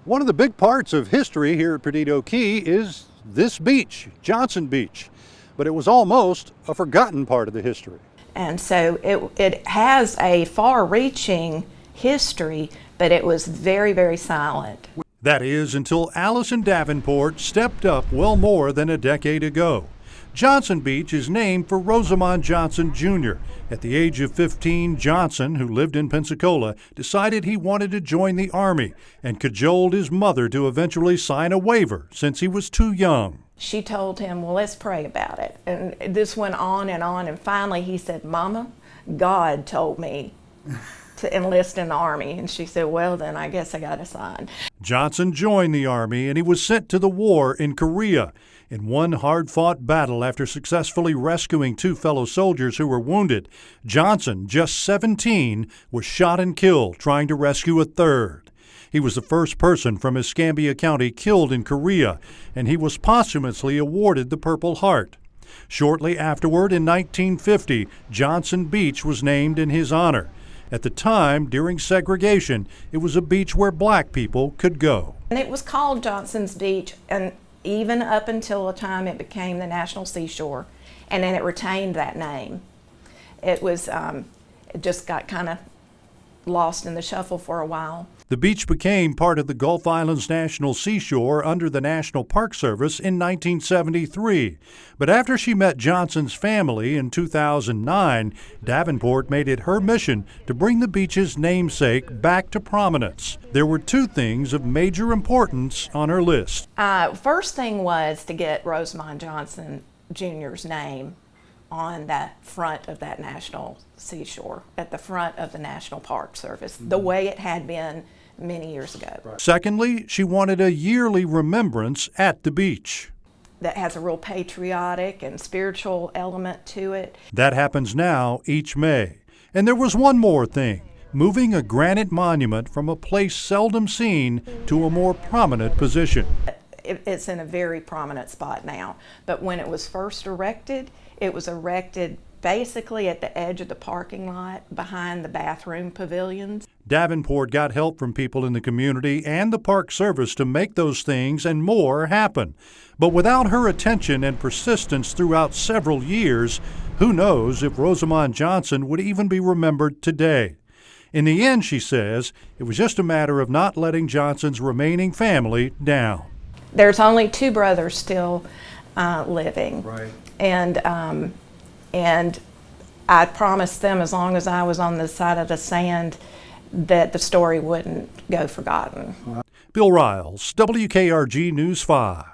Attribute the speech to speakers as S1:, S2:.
S1: One of the big parts of history here at Perdido Key is this beach, Johnson Beach, but it was almost a forgotten part of the history.
S2: And so it has a far-reaching history, but it was very, very silent.
S1: That is, until Allison Davenport stepped up well more than a decade ago. Johnson Beach is named for Rosamond Johnson, Jr. At the age of 15, Johnson, who lived in Pensacola, decided he wanted to join the Army and cajoled his mother to eventually sign a waiver since he was too young.
S2: She told him, well, let's pray about it. And this went on, and finally he said, Mama, God told me to enlist in the Army. And she said, well, then I guess I got to sign.
S1: Johnson joined the Army and he was sent to the war in Korea. In one hard-fought battle, after successfully rescuing two fellow soldiers who were wounded, Johnson, just 17, was shot and killed trying to rescue a third. He was the first person from Escambia County killed in Korea, and he was posthumously awarded the Purple Heart. Shortly afterward, in 1950, Johnson Beach was named in his honor. At the time, during segregation, it was a beach where black people could go.
S2: And it was called Johnson's Beach, and even up until the time it became the National Seashore, and then it retained that name. It was, it just got kind of lost in the shuffle for a while.
S1: The beach became part of the Gulf Islands National Seashore under the National Park Service in 1973. But after she met Johnson's family in 2009, Davenport made it her mission to bring the beach's namesake back to prominence. There were two things of major importance on her list.
S2: First thing was to get Rosamond Johnson Jr.'s name on the front of that National Seashore, at the front of the National Park Service, the way it had been many years ago.
S1: Right. Secondly, she wanted a yearly remembrance at the beach
S2: that has a real patriotic and spiritual element to it.
S1: That happens now each May. And there was one more thing, moving a granite monument from a place seldom seen to a more prominent position.
S2: It's in a very prominent spot now, but when it was first erected, it was erected basically at the edge of the parking lot behind the bathroom pavilions.
S1: Davenport got help from people in the community and the Park Service to make those things and more happen. But without her attention and persistence throughout several years, who knows if Rosamond Johnson would even be remembered today. In the end, she says, it was just a matter of not letting Johnson's remaining family down.
S2: There's only two brothers still living.
S1: Right.
S2: And I promised them, as long as I was on the side of the sand, that the story wouldn't go forgotten.
S1: Bill Riles, WKRG News 5.